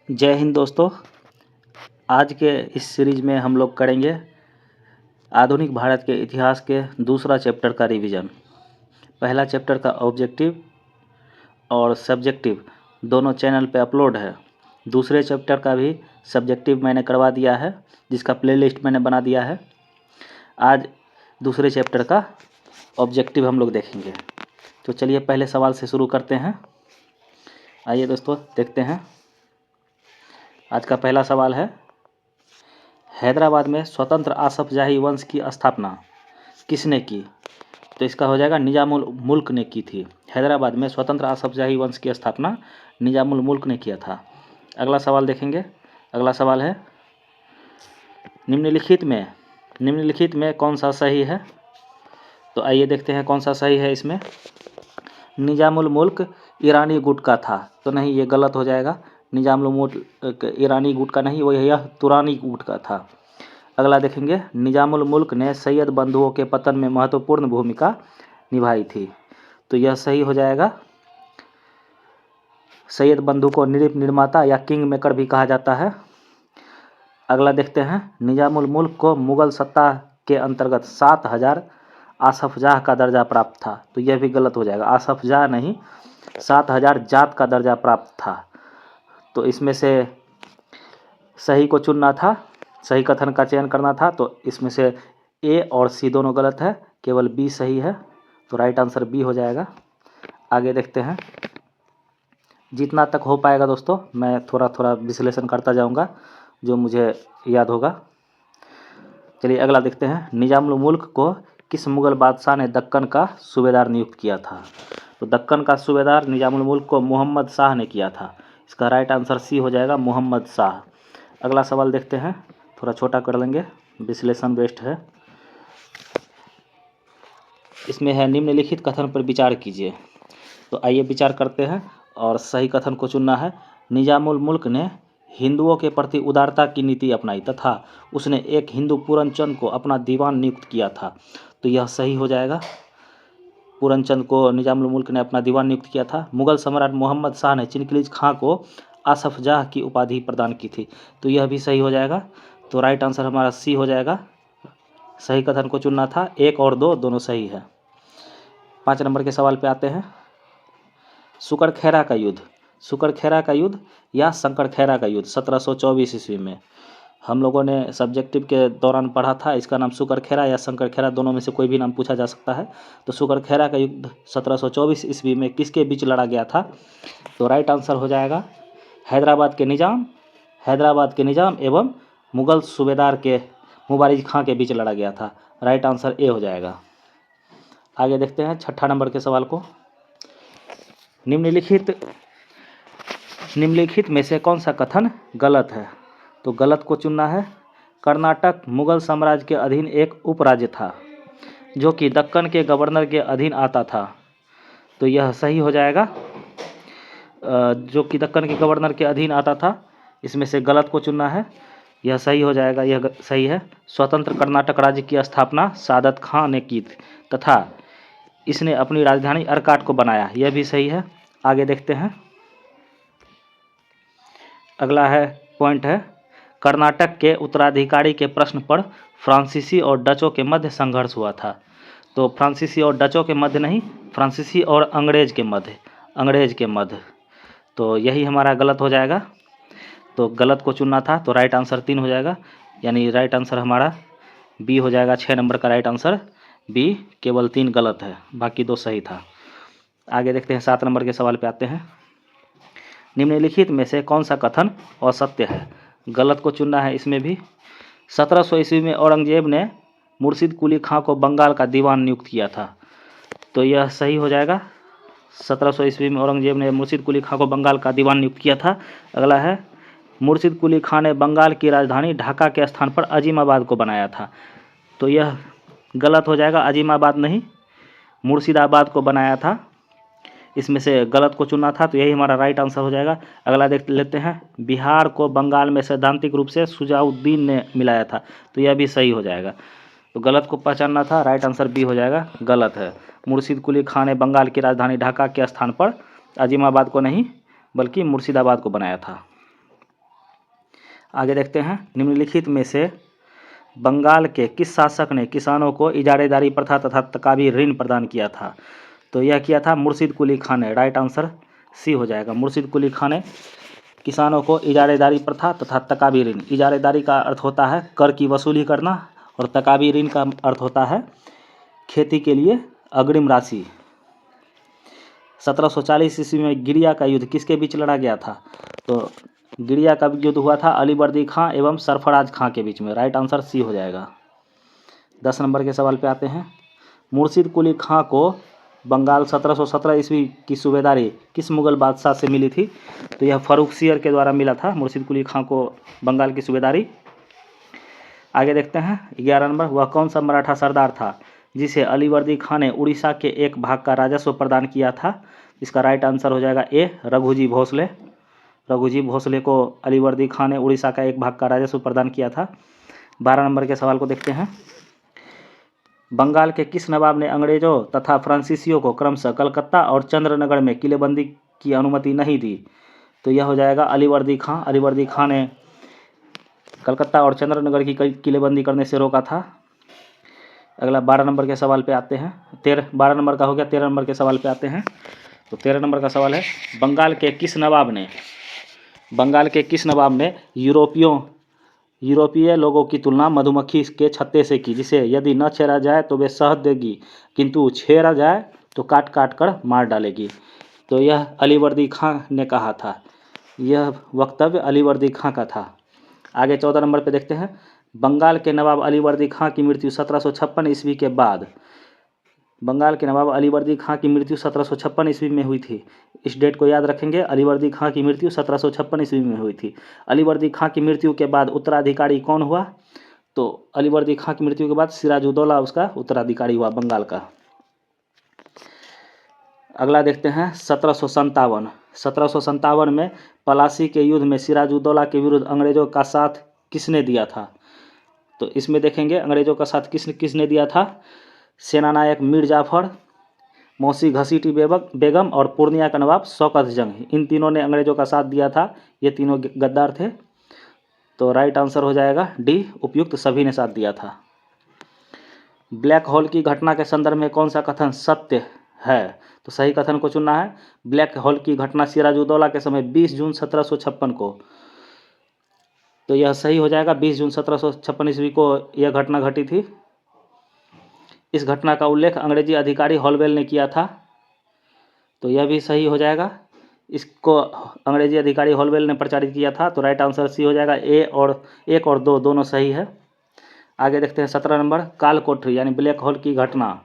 जय हिंद दोस्तों। आज के इस सीरीज में हम लोग करेंगे आधुनिक भारत के इतिहास के दूसरा चैप्टर का रिवीजन। पहला चैप्टर का ऑब्जेक्टिव और सब्जेक्टिव दोनों चैनल पे अपलोड है। दूसरे चैप्टर का भी सब्जेक्टिव मैंने करवा दिया है, जिसका प्लेलिस्ट मैंने बना दिया है। आज दूसरे चैप्टर का ऑब्जेक्टिव हम लोग देखेंगे। तो चलिए पहले सवाल से शुरू करते हैं। आइए दोस्तों देखते हैं। आज का पहला सवाल है, हैदराबाद में स्वतंत्र आसफजाही वंश की स्थापना किसने की? तो इसका हो जाएगा निजामुल मुल्क ने की थी। हैदराबाद में स्वतंत्र आसफजाही वंश की स्थापना निजामुल मुल्क ने किया था। अगला सवाल देखेंगे। अगला सवाल है, निम्नलिखित में कौन सा सही है? तो आइए देखते हैं कौन सा सही है इसमें। निजामुल मुल्क ईरानी गुट का था, तो नहीं, ये गलत हो जाएगा। निजामुल मुल्क ईरानी गुट का नहीं, वो यह तुरानी गुट का था। अगला देखेंगे, निजामुल मुल्क ने सैयद बंधुओं के पतन में महत्वपूर्ण भूमिका निभाई थी, तो यह सही हो जाएगा। सैयद बंधु को निर्माता या किंग मेकर भी कहा जाता है। अगला देखते हैं, निजामुल मुल्क को मुगल सत्ता के अंतर्गत 7000 आसफजाह का दर्जा प्राप्त था, तो यह भी गलत हो जाएगा। आसफजाह नहीं, 7000 जात का दर्जा प्राप्त था। तो इसमें से सही को चुनना था, सही कथन का चयन करना था। तो इसमें से ए और सी दोनों गलत है, केवल बी सही है। तो राइट आंसर बी हो जाएगा। आगे देखते हैं। जितना तक हो पाएगा दोस्तों मैं थोड़ा थोड़ा विश्लेषण करता जाऊंगा जो मुझे याद होगा। चलिए अगला देखते हैं। निजामुल मुल्क को किस मुगल बादशाह ने दक्कन का सूबेदार नियुक्त किया था? तो दक्कन का सूबेदार निजामुल मुल्क को मोहम्मद शाह ने किया था। इसका राइट आंसर सी हो जाएगा, मोहम्मद शाह। अगला सवाल देखते हैं, थोड़ा छोटा कर लेंगे, विश्लेषण बेस्ड है। इसमें है, निम्नलिखित कथन पर विचार कीजिए। तो आइए विचार करते हैं और सही कथन को चुनना है। निजामुल मुल्क ने हिंदुओं के प्रति उदारता की नीति अपनाई तथा उसने एक हिंदू पूरनचंद को अपना दीवान नियुक्त किया था, तो यह सही हो जाएगा। पूरनचंद को निजामुल मुल्क ने अपना दीवान नियुक्त किया था। मुगल सम्राट मोहम्मद शाह ने चिनकिलीज खां को आसफजाह की उपाधि प्रदान की थी, तो यह भी सही हो जाएगा। तो राइट आंसर हमारा सी हो जाएगा। सही कथन को चुनना था, 1 और 2 दोनों सही है। 5 नंबर के सवाल पे आते हैं। सुकरखैरा का युद्ध या शंकरखैरा का युद्ध 1724 ईस्वी में हम लोगों ने सब्जेक्टिव के दौरान पढ़ा था। इसका नाम सुकरखैरा या शंकरखैरा दोनों में से कोई भी नाम पूछा जा सकता है। तो सुकरखैरा का युद्ध 1724 ईस्वी में किसके बीच लड़ा गया था? तो राइट आंसर हो जाएगा हैदराबाद के निजाम एवं मुगल सूबेदार के मुबारिज खां के बीच लड़ा गया था। राइट आंसर ए हो जाएगा। आगे देखते हैं 6 नंबर के सवाल को। निम्नलिखित में से कौन सा कथन गलत है? तो गलत को चुनना है। कर्नाटक मुगल साम्राज्य के अधीन एक उपराज्य था जो कि दक्कन के गवर्नर के अधीन आता था, तो यह सही हो जाएगा। जो कि दक्कन के गवर्नर के अधीन आता था, इसमें से गलत को चुनना है। यह सही हो जाएगा, यह सही है। स्वतंत्र कर्नाटक राज्य की स्थापना सादत खां ने की तथा इसने अपनी राजधानी अर्काट को बनाया, यह भी सही है। आगे देखते हैं। अगला है पॉइंट है, कर्नाटक के उत्तराधिकारी के प्रश्न पर फ्रांसीसी और डचों के मध्य संघर्ष हुआ था। तो फ्रांसीसी और डचों के मध्य नहीं, फ्रांसीसी और अंग्रेज के मध्य, तो यही हमारा गलत हो जाएगा। तो गलत को चुनना था, तो राइट आंसर 3 हो जाएगा, यानी राइट आंसर हमारा बी हो जाएगा। 6 नंबर का राइट आंसर बी, केवल 3 गलत है, बाकी 2 सही था। आगे देखते हैं 7 नंबर के सवाल पे आते हैं। निम्नलिखित में से कौन सा कथन असत्य है? गलत को चुनना है इसमें भी। 1700 ईस्वी में औरंगजेब ने मुर्शिद कुली खां को बंगाल का दीवान नियुक्त किया था, तो यह सही हो जाएगा। 1700 ईस्वी में औरंगजेब ने मुर्शिद कुली खां को बंगाल का दीवान नियुक्त किया था। अगला है, मुर्शिद कुली खां ने बंगाल की राजधानी ढाका के स्थान पर अजीमाबाद को बनाया था, तो यह गलत हो जाएगा। अजीमाबाद नहीं, मुर्शिदाबाद को बनाया था। इसमें से गलत को चुनना था, तो यही हमारा राइट आंसर हो जाएगा। अगला देख लेते हैं। बिहार को बंगाल में सैद्धांतिक रूप से सुजाउद्दीन ने मिलाया था, तो यह भी सही हो जाएगा। तो गलत को पहचानना था, राइट आंसर बी हो जाएगा। गलत है। मुर्शिद कुली खां ने बंगाल की राजधानी ढाका के स्थान पर अजीमाबाद को नहीं बल्कि मुर्शिदाबाद को बनाया था। आगे देखते हैं, निम्नलिखित में से बंगाल के किस शासक ने किसानों को इजारेदारी प्रथा तथा तकाबी ऋण प्रदान किया था? तो यह किया था मुर्शिद कुली खान ने। राइट आंसर सी हो जाएगा। मुर्शिद कुली खान ने किसानों को इजारेदारी प्रथा तथा तकाबी ऋण, इजारेदारी का अर्थ होता है कर की वसूली करना और तकाबी ऋण का अर्थ होता है खेती के लिए अग्रिम राशि। 1740 ईस्वी में गिरिया का युद्ध किसके बीच लड़ा गया था? तो गिरिया का युद्ध हुआ था अलीवर्दी खां एवं सरफराज खां के बीच में। राइट आंसर सी हो जाएगा। 10 नंबर के सवाल पे आते हैं। मुर्शिद कुली खां को बंगाल 1717 ईस्वी की सूबेदारी किस मुगल बादशाह से मिली थी? तो यह फर्रुखसियर के द्वारा मिला था मुर्शिद कुली खां को बंगाल की सूबेदारी। आगे देखते हैं 11 नंबर, वह कौन सा मराठा सरदार था जिसे अलीवर्दी खां ने उड़ीसा के एक भाग का राजस्व प्रदान किया था? इसका राइट आंसर हो जाएगा ए, रघुजी भोसले। रघुजी भोसले को अलीवर्दी खां ने उड़ीसा का एक भाग का राजस्व प्रदान किया था। 12 नंबर के सवाल को देखते हैं। बंगाल के किस नवाब ने अंग्रेजों तथा फ्रांसीसियों को क्रमशः कलकत्ता और चंद्रनगर में किलेबंदी की अनुमति नहीं दी? तो यह हो जाएगा अलीवर्दी खां। अलीवर्दी खां ने कलकत्ता और चंद्रनगर की किलेबंदी करने से रोका था। अगला 12 नंबर के सवाल पे आते हैं। 12 नंबर का हो गया। 13 नंबर के सवाल पे आते हैं। तो 13 नंबर का सवाल है, बंगाल के किस नवाब ने यूरोपीय लोगों की तुलना मधुमक्खी के छत्ते से की, जिसे यदि न छेड़ा जाए तो वे शहद देगी, किंतु छेड़ा जाए तो काट काट कर मार डालेगी? तो यह अलीवर्दी खां ने कहा था। यह वक्तव्य अलीवर्दी खां का था। आगे 14 नंबर पे देखते हैं। बंगाल के नवाब अलीवर्दी खां की मृत्यु 1756 ईस्वी के बाद, बंगाल के नवाब अलीवर्दी खां की मृत्यु 1756 ईस्वी में हुई थी। इस डेट को याद रखेंगे। अलीवर्दी खां की मृत्यु 1756 ईस्वी में हुई थी। अलीवर्दी खां की मृत्यु के बाद उत्तराधिकारी कौन हुआ? तो अलीवर्दी खां की मृत्यु के बाद सिराजुद्दौला उसका उत्तराधिकारी हुआ बंगाल का। अगला देखते हैं 1757। 1757 में पलासी के युद्ध में सिराजुद्दौला के विरुद्ध अंग्रेजों का साथ किसने दिया था? तो इसमें देखेंगे अंग्रेजों का साथ किसने दिया था। सेनानायक मीर जाफर, मौसी घसीटी बेगम और पूर्णिया का नवाब शौकत जंग, इन तीनों ने अंग्रेजों का साथ दिया था। ये तीनों गद्दार थे। तो राइट आंसर हो जाएगा डी, उपयुक्त सभी ने साथ दिया था। ब्लैक होल की घटना के संदर्भ में कौन सा कथन सत्य है? तो सही कथन को चुनना है। ब्लैक होल की घटना सिराजुद्दौला के समय 20 जून 1756 को, तो यह सही हो जाएगा। 20 जून 1756 ईस्वी को यह घटना घटी थी। इस घटना का उल्लेख अंग्रेजी अधिकारी हॉलवेल ने किया था, तो यह भी सही हो जाएगा। इसको अंग्रेजी अधिकारी हॉलवेल ने प्रचारित किया था। तो राइट आंसर सी हो जाएगा। एक और दो दोनों सही है। आगे देखते हैं 17 नंबर, काल कोठरी यानी ब्लैक होल की घटना।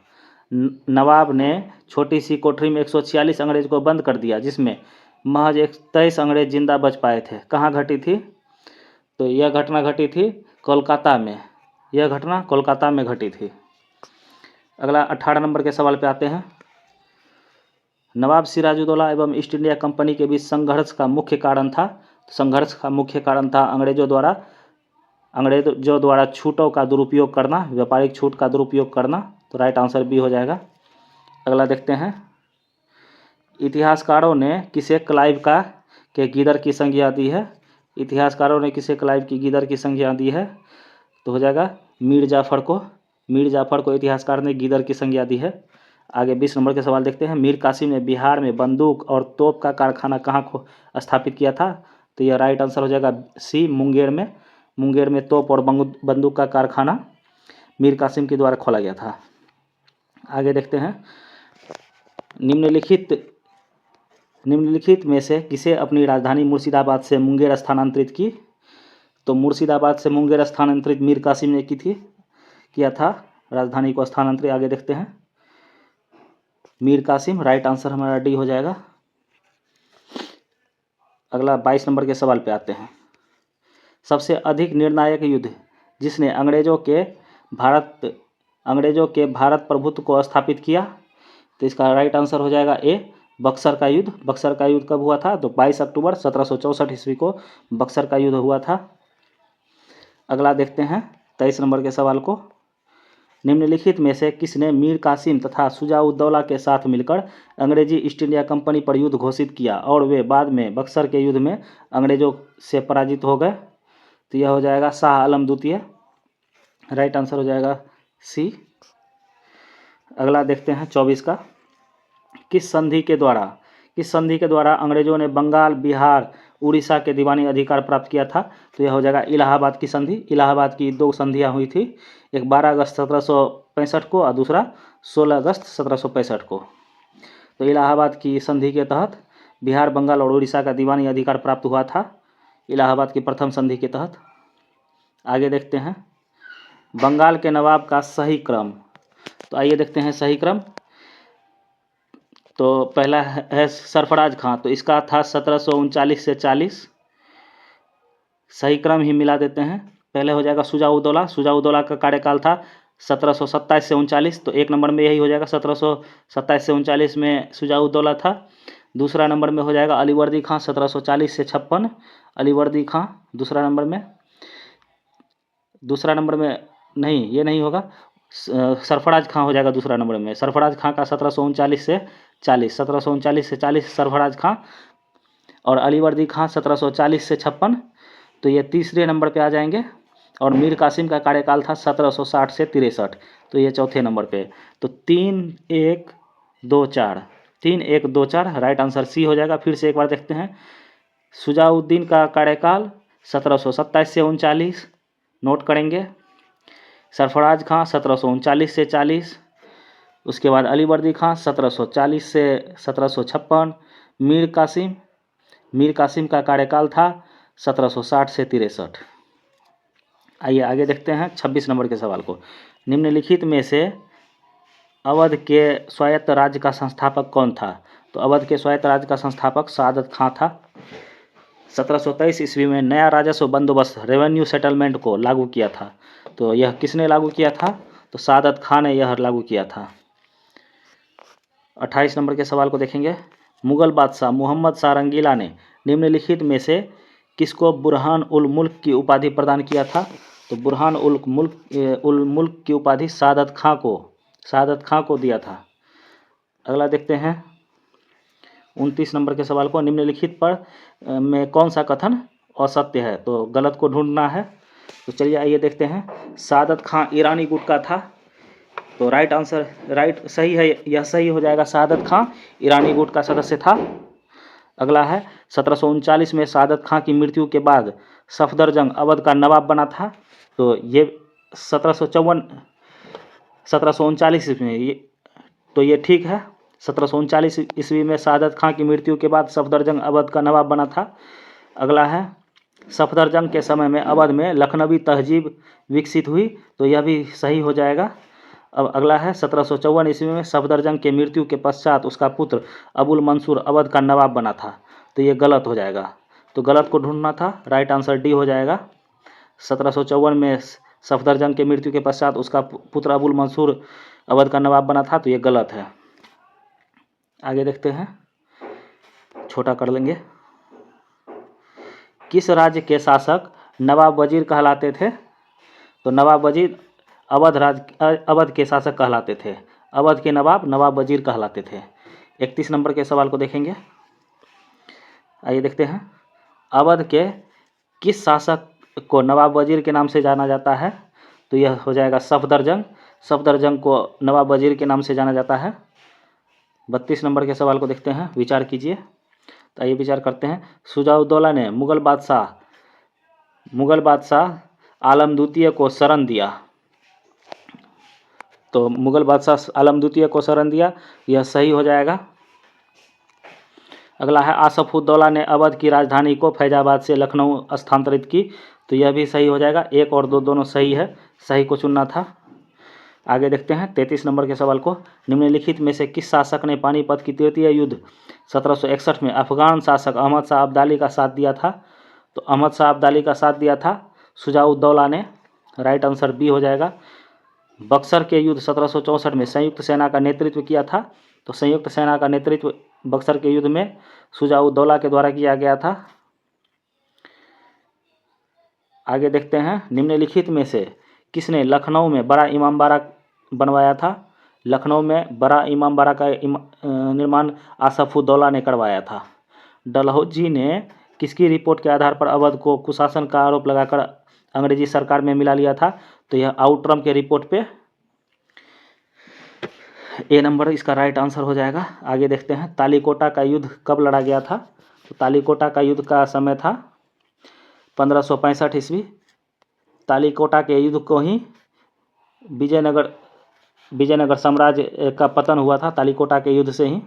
नवाब ने छोटी सी कोठरी में 146 अंग्रेज को बंद कर दिया, जिसमें महज 23 अंग्रेज जिंदा बच पाए थे। कहाँ घटी थी? तो यह घटना घटी थी कोलकाता में। यह घटना कोलकाता में घटी थी। अगला 18 नंबर के सवाल पे आते हैं। नवाब सिराजुद्दौला एवं ईस्ट इंडिया कंपनी के बीच संघर्ष का मुख्य कारण था। संघर्ष का मुख्य कारण था अंग्रेजों द्वारा छूटों का दुरुपयोग करना, व्यापारिक छूट का दुरुपयोग करना। तो राइट आंसर बी हो जाएगा। अगला देखते हैं, इतिहासकारों ने किसे क्लाइव के गीदड़ की संज्ञा दी है? इतिहासकारों ने किसे क्लाइव की गीदड़ की संज्ञा दी है? तो हो जाएगा मीर जाफर को। मीर जाफर को इतिहासकार ने गीदड़ की संज्ञा दी है। आगे 20 नंबर के सवाल देखते हैं। मीर कासिम ने बिहार में बंदूक और तोप का कारखाना कहाँ को स्थापित किया था? तो यह राइट आंसर हो जाएगा सी, मुंगेर में। मुंगेर में तोप और बंदूक का कारखाना मीर कासिम के द्वारा खोला गया था। आगे देखते हैं, निम्नलिखित में से किसे अपनी राजधानी मुर्शिदाबाद से मुंगेर स्थानांतरित की? तो मुर्शिदाबाद से मुंगेर स्थानांतरित मीर कासिम ने किया था राजधानी को स्थानांतरित। आगे देखते हैं, मीर कासिम। राइट आंसर हमारा डी हो जाएगा। अगला 22 नंबर के सवाल पे आते हैं। सबसे अधिक निर्णायक युद्ध जिसने अंग्रेजों के भारत प्रभुत्व को स्थापित किया? तो इसका राइट आंसर हो जाएगा ए, बक्सर का युद्ध। बक्सर का युद्ध कब हुआ था? तो 22 अक्टूबर 1764 ईस्वी को बक्सर का युद्ध हुआ था। अगला देखते हैं 23 नंबर के सवाल को। निम्नलिखित में से किसने मीर कासिम तथा शुजाउद्दौला के साथ मिलकर अंग्रेजी ईस्ट इंडिया कंपनी पर युद्ध घोषित किया और वे बाद में बक्सर के युद्ध में अंग्रेजों से पराजित हो गए? तो यह हो जाएगा शाह आलम द्वितीय, राइट आंसर हो जाएगा सी। अगला देखते हैं 24 का। किस संधि के द्वारा अंग्रेजों ने बंगाल, बिहार, उड़ीसा के दीवानी अधिकार प्राप्त किया था? तो यह हो जाएगा इलाहाबाद की संधि। इलाहाबाद की दो संधियां हुई थी, एक 12 अगस्त 1765 को और दूसरा 16 अगस्त 1765 को। तो इलाहाबाद की संधि के तहत बिहार, बंगाल और उड़ीसा का दीवानी अधिकार प्राप्त हुआ था, इलाहाबाद की प्रथम संधि के तहत। आगे देखते हैं बंगाल के नवाब का सही क्रम। तो आइए देखते हैं सही क्रम। तो पहला है सरफराज खां, तो इसका था 1739 से 40, सही क्रम ही मिला देते हैं। पहले हो जाएगा सुजाउद्दौला का कार्यकाल था 1727 से 39, तो एक नंबर में यही हो जाएगा, 1727 से 39 में सुजाउद्दौला था। दूसरा नंबर में हो जाएगा अलीवर्दी खां 1740 से 56, अलीवर्दी खां दूसरा नंबर में नहीं, ये नहीं होगा, सरफराज खां हो जाएगा दूसरा नंबर में। सरफराज खां का 1739 से 40 सरफराज खां, और अलीवर्दी खां 1740 से 56, तो ये तीसरे नंबर पे आ जाएंगे। और मीर कासिम का कार्यकाल था 1760 से 63, तो ये चौथे नंबर पे। तो 3 1 2 4 राइट आंसर सी हो जाएगा। फिर से एक बार देखते हैं, सुजाउद्दीन का कार्यकाल 1727 से 39 नोट करेंगे, सरफराज खां 1739 से 40, उसके बाद अलीवर्दी खां 1740 से 1756, मीर कासिम का कार्यकाल था 1760 से 63। आइए आगे देखते हैं 26 नंबर के सवाल को। निम्नलिखित में से अवध के स्वायत्त राज्य का संस्थापक कौन था? तो अवध के स्वायत्त राज्य का संस्थापक सादत खां था। 1723 ईस्वी में नया राजस्व बंदोबस्त रेवेन्यू सेटलमेंट को लागू किया था। तो यह किसने लागू किया था? तो सादत खां ने यह लागू किया था। 28 नंबर के सवाल को देखेंगे। मुगल बादशाह मोहम्मद शाह रंगीला ने निम्नलिखित में से किसको बुरहान उल मुल्क की उपाधि प्रदान किया था? तो बुरहान उल मुल्क की उपाधि सादत खां को दिया था। अगला देखते हैं 29 नंबर के सवाल को। निम्नलिखित पर में कौन सा कथन असत्य है? तो गलत को ढूंढना है। तो चलिए आइए देखते हैं। सादत खां ईरानी गुट का था, तो राइट आंसर सही है, यह सही हो जाएगा। सादत खां ईरानी गुट का सदस्य था। अगला है 1739 में सादत खां की मृत्यु के बाद सफदरजंग अवध का नवाब बना था। तो ये 1739 में, तो ये ठीक है। 1739 ईस्वी में सादत खां की मृत्यु के बाद सफदरजंग अवध का नवाब बना था। अगला है सफदरजंग के समय में अवध में लखनवी तहजीब विकसित हुई, तो यह भी सही हो जाएगा। अब अगला है 1754 ईस्वी में सफदरजंग के मृत्यु के पश्चात उसका पुत्र अबुल मंसूर अवध का नवाब बना था। तो ये गलत हो जाएगा, तो गलत को ढूंढना था। राइट आंसर डी हो जाएगा। 1754 में सफदरजंग के मृत्यु के पश्चात उसका पुत्र अबुल मंसूर अवध का नवाब बना था, तो ये गलत है। आगे देखते हैं, छोटा कर लेंगे। किस राज्य के शासक नवाब वजीर कहलाते थे? तो नवाब वजीर अवध के शासक कहलाते थे। अवध के नवाब वजीर कहलाते थे। 31 नंबर के सवाल को देखेंगे। आइए देखते हैं, अवध के किस शासक को नवाब वजीर के नाम से जाना जाता है? तो यह हो जाएगा सफदरजंग को नवाब वजीर के नाम से जाना जाता है। 32 नंबर के सवाल को देखते हैं, विचार कीजिए। तो आइए विचार करते हैं। सुजाउद्दौला ने मुगल बादशाह आलम द्वितीय को शरण दिया। तो मुगल बादशाह आलम द्वितीय को शरण दिया, यह सही हो जाएगा। अगला है आसफउद्दौला ने अवध की राजधानी को फैजाबाद से लखनऊ स्थानांतरित की। तो यह भी सही हो जाएगा। 1 और 2 दोनों सही है, सही को चुनना था। आगे देखते हैं 33 नंबर के सवाल को। निम्नलिखित में से किस शासक ने पानीपत की तृतीय युद्ध 1761 में अफगान शासक अहमद शाह अब्दाली का साथ दिया था? तो अहमद शाह अब्दाली का साथ दिया था सुजाउद्दौला ने। राइट आंसर बी हो जाएगा। बक्सर के युद्ध 1764 में संयुक्त सेना का नेतृत्व किया था। तो संयुक्त सेना का नेतृत्व बक्सर के युद्ध में सुजाउद्दौला के द्वारा किया गया था। आगे देखते हैं, निम्नलिखित में से किसने लखनऊ में बड़ा इमामबाड़ा बनवाया था? लखनऊ में बड़ा इमामबाड़ा का निर्माण आसफउद्दौला ने करवाया था। डलहौजी ने किसकी रिपोर्ट के आधार पर अवध को कुशासन का आरोप लगाकर अंग्रेजी सरकार में मिला लिया था। तो यह आउट्रम के रिपोर्ट पे ए नंबर इसका राइट आंसर हो जाएगा। आगे देखते हैं तालीकोटा का युद्ध कब लड़ा गया था। तो तालीकोटा का युद्ध का समय था 1565 ईस्वी। तालीकोटा के युद्ध को ही विजयनगर साम्राज्य का पतन हुआ था तालीकोटा के युद्ध से ही।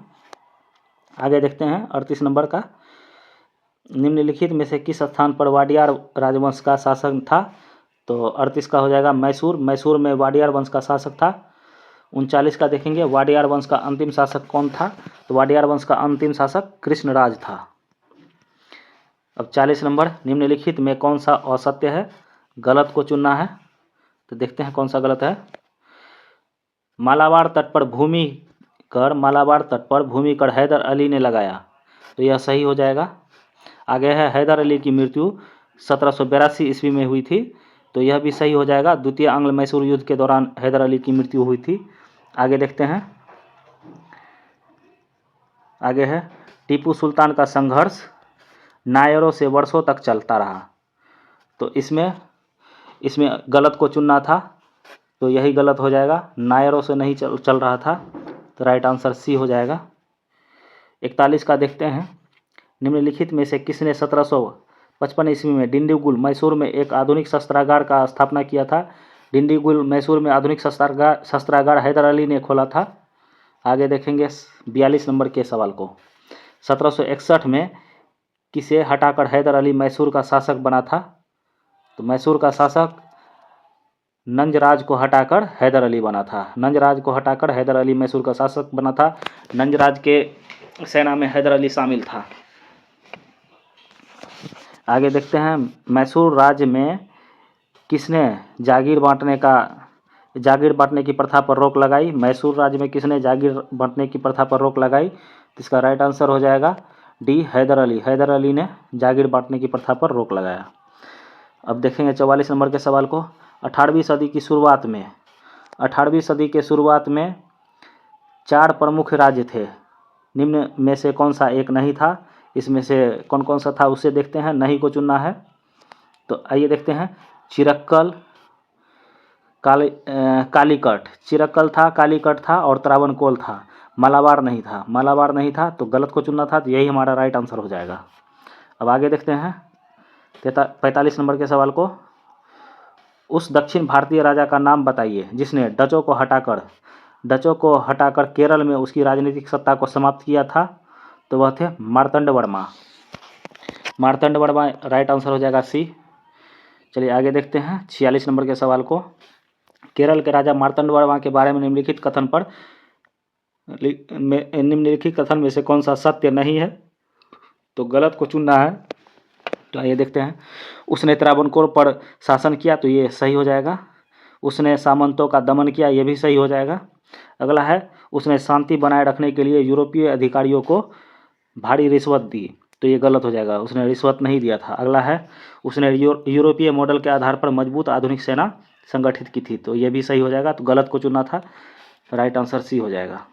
आगे देखते हैं 38 नंबर का, निम्नलिखित में से किस स्थान पर वाडियार राजवंश का शासक था। तो 38 का हो जाएगा मैसूर। मैसूर में वाडियार वंश का शासक था। 39 का देखेंगे वाडियार वंश का अंतिम शासक कौन था। तो वाडियार वंश का अंतिम शासक कृष्णराज था। अब 40 नंबर, निम्नलिखित में कौन सा असत्य है, गलत को चुनना है। तो देखते हैं कौन सा गलत है। मालाबार तट पर भूमि कर हैदर अली ने लगाया। तो यह सही हो जाएगा। आगे है हैदर अली की मृत्यु 1782 ईस्वी में हुई थी। तो यह भी सही हो जाएगा। द्वितीय आंग्ल मैसूर युद्ध के दौरान हैदर अली की मृत्यु हुई थी। आगे देखते हैं, आगे है टीपू सुल्तान का संघर्ष नायरों से वर्षों तक चलता रहा। तो इसमें गलत को चुनना था। तो यही गलत हो जाएगा, नायरों से नहीं चल रहा था। तो राइट आंसर सी हो जाएगा। 41 का देखते हैं, निम्नलिखित में से किसने 1755 ईस्वी में डिंडीगुल मैसूर में एक आधुनिक शस्त्रागार का स्थापना किया था। डिंडीगुल मैसूर में आधुनिक शस्त्रागार हैदर अली ने खोला था। आगे देखेंगे 42 नंबर के सवाल को, 1761 में किसे हटाकर हैदर अली मैसूर का शासक बना था। तो मैसूर का शासक नंजराज को हटाकर हैदर अली बना था। नंजराज को हटाकर हैदर अली मैसूर का शासक बना था। नंजराज के सेना में हैदर अली शामिल था। आगे देखते हैं, मैसूर राज्य में किसने जागीर बांटने की प्रथा पर रोक लगाई। मैसूर राज्य में किसने जागीर बांटने की प्रथा पर रोक लगाई। तो इसका राइट आंसर हो जाएगा डी, हैदर अली। हैदर अली ने जागीर बांटने की प्रथा पर रोक लगाया। अब देखेंगे 44 नंबर के सवाल को, 18वीं सदी की शुरुआत में 18वीं सदी के शुरुआत में 4 प्रमुख राज्य थे। निम्न में से कौन सा एक नहीं था। इसमें से कौन कौन सा था उसे देखते हैं, नहीं को चुनना है। तो आइए देखते हैं, चिरक्कल, कालीकट। चिरक्कल था, कालीकट था और त्रावणकोल था। मालाबार नहीं था। मालाबार नहीं था तो गलत को चुनना था। तो यही हमारा राइट आंसर हो जाएगा। अब आगे देखते हैं 45 नंबर के सवाल को, उस दक्षिण भारतीय राजा का नाम बताइए जिसने डचों को हटाकर केरल में उसकी राजनीतिक सत्ता को समाप्त किया था। तो वह थे मार्तंड वर्मा। मार्तंड वर्मा राइट आंसर हो जाएगा सी। चलिए आगे देखते हैं 46 नंबर के सवाल को, केरल के राजा मार्तंड वर्मा के बारे में निम्नलिखित कथन में से कौन सा सत्य नहीं है। तो गलत को चुनना है। तो आइए देखते हैं, उसने त्रावणकोर पर शासन किया। तो ये सही हो जाएगा। उसने सामंतों का दमन किया। ये भी सही हो जाएगा। अगला है, उसने शांति बनाए रखने के लिए यूरोपीय अधिकारियों को भारी रिश्वत दी। तो ये गलत हो जाएगा, उसने रिश्वत नहीं दिया था। अगला है, उसने यूरोपीय मॉडल के आधार पर मजबूत आधुनिक सेना संगठित की थी। तो ये भी सही हो जाएगा। तो गलत को चुनना था। राइट आंसर सी हो जाएगा।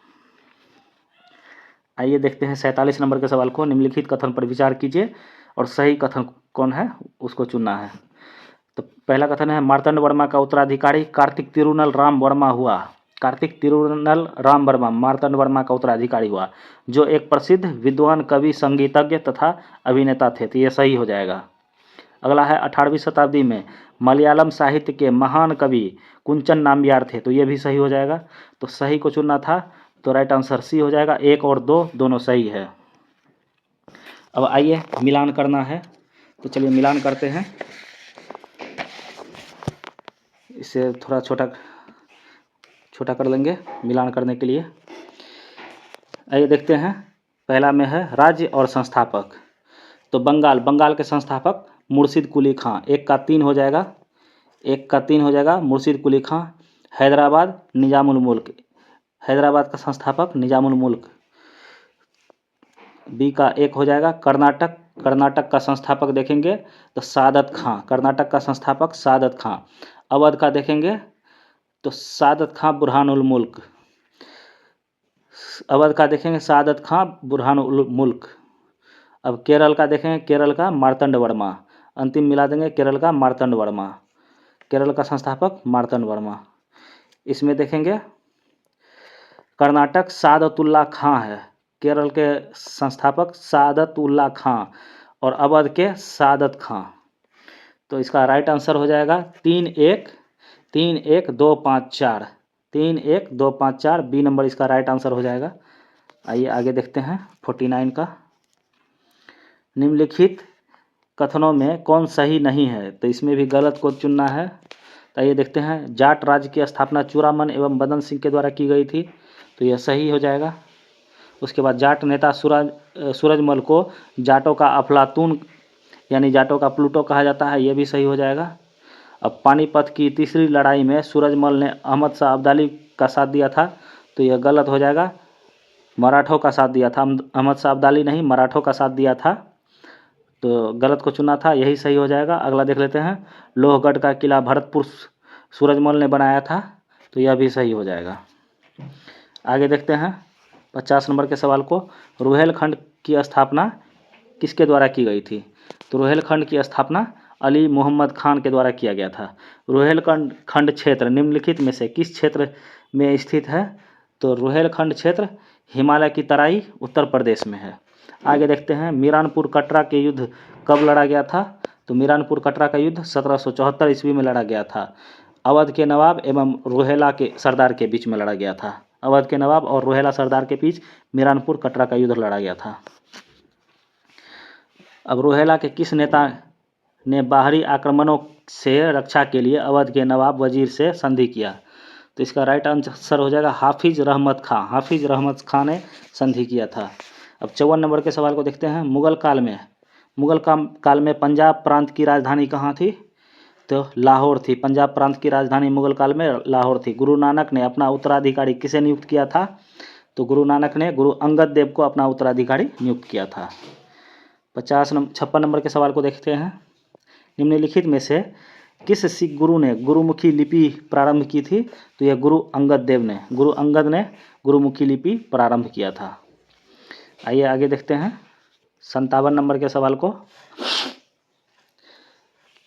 आइए देखते हैं 47 नंबर के सवाल को, निम्नलिखित कथन पर विचार कीजिए और सही कथन कौन है उसको चुनना है। तो पहला कथन है, मार्तंड वर्मा का उत्तराधिकारी कार्तिक तिरुनल राम वर्मा हुआ। कार्तिक तिरुनल राम वर्मा मार्तंड वर्मा का उत्तराधिकारी हुआ, जो एक प्रसिद्ध विद्वान, कवि, संगीतज्ञ तथा अभिनेता थे। तो ये सही हो जाएगा। अगला है, 18वीं शताब्दी में मलयालम साहित्य के महान कवि कुंचन नाम्बियार थे। तो ये भी सही हो जाएगा। तो सही को चुनना था। तो राइट आंसर सी हो जाएगा। 1 और 2 दोनों सही है। अब आइए मिलान करना है। तो चलिए मिलान करते हैं। इसे थोड़ा छोटा कर लेंगे मिलान करने के लिए। आइए देखते हैं, पहला में है राज्य और संस्थापक। तो बंगाल के संस्थापक मुर्शिद कुली खां। 1 का 3 हो जाएगा। 1 का 3 हो जाएगा मुर्शिद कुली खां। हैदराबाद निजामुल मुल्क, हैदराबाद का संस्थापक निजामुल मुल्क। बी का 1 हो जाएगा। कर्नाटक का संस्थापक देखेंगे तो सादत खां। कर्नाटक का संस्थापक सादत खां। अवध का देखेंगे तो सादत खां बुरहानुल मुल्क। अवध का देखेंगे सादत खां बुरहानुल मुल्क। अब केरल का देखेंगे, केरल का मार्तंड वर्मा। अंतिम मिला देंगे केरल का मार्तंड वर्मा, केरल का संस्थापक मार्तंड वर्मा। इसमें देखेंगे कर्नाटक सादतुल्ला खां है, केरल के संस्थापक सादतुल्ला खां और अवध के सादत खां। तो इसका राइट आंसर हो जाएगा 3-1-2-5-4, 3-1-2-5-4 बी नंबर इसका राइट आंसर हो जाएगा। आइए आगे देखते हैं 49 का। निम्नलिखित कथनों में कौन सही नहीं है, तो इसमें भी गलत को चुनना है। तो ये देखते हैं जाट राज्य की स्थापना चूड़ामन एवं मदन सिंह के द्वारा की गई थी, तो यह सही हो जाएगा। उसके बाद जाट नेता सूरजमल को जाटों का अफलातून यानी जाटों का प्लूटो कहा जाता है, यह भी सही हो जाएगा। अब पानीपत की तीसरी लड़ाई में सूरजमल ने अहमद शाह अब्दाली का साथ दिया था, तो यह गलत हो जाएगा, मराठों का साथ दिया था, अहमद शाह अब्दाली नहीं मराठों का साथ दिया था, तो गलत को चुना था, यही सही हो जाएगा। अगला देख लेते हैं लोहगढ़ का किला भरतपुर सूरजमल ने बनाया था, तो यह भी सही हो जाएगा। आगे देखते हैं 50 नंबर के सवाल को। रुहेलखंड की स्थापना किसके द्वारा की गई थी, तो रुहेलखंड की स्थापना अली मोहम्मद खान के द्वारा किया गया था। रुहेलखंड क्षेत्र निम्नलिखित में से किस क्षेत्र में स्थित है, तो रुहेलखंड क्षेत्र हिमालय की तराई उत्तर प्रदेश में है। आगे देखते हैं मीरानपुर कटरा के युद्ध कब लड़ा गया था, तो मीरानपुर कटरा का युद्ध 1774 ईस्वी में लड़ा गया था। अवध के नवाब एवं रोहेला के सरदार के बीच में लड़ा गया था। अवध के नवाब और रोहेला सरदार के बीच मीरानपुर कटरा का युद्ध लड़ा गया था। अब रोहेला के किस नेता ने बाहरी आक्रमणों से रक्षा के लिए अवध के नवाब वजीर से संधि किया, तो इसका राइट आंसर हो जाएगा हाफिज रहमत खां। हाफिज रहमत खां ने संधि किया था। अब 54 नंबर के सवाल को देखते हैं। मुगल काल में पंजाब प्रांत की राजधानी कहाँ थी, तो लाहौर थी। पंजाब प्रांत की राजधानी मुगल काल में लाहौर थी। गुरु नानक ने अपना उत्तराधिकारी किसे नियुक्त किया था, तो गुरु नानक ने गुरु अंगद देव को अपना उत्तराधिकारी नियुक्त किया था। 56 नंबर के सवाल को देखते हैं। निम्नलिखित में से किस सिख गुरु ने गुरुमुखी लिपि प्रारंभ की थी, तो यह गुरु अंगद ने गुरुमुखी लिपि प्रारंभ किया था। आइए आगे देखते हैं 57 नंबर के सवाल को।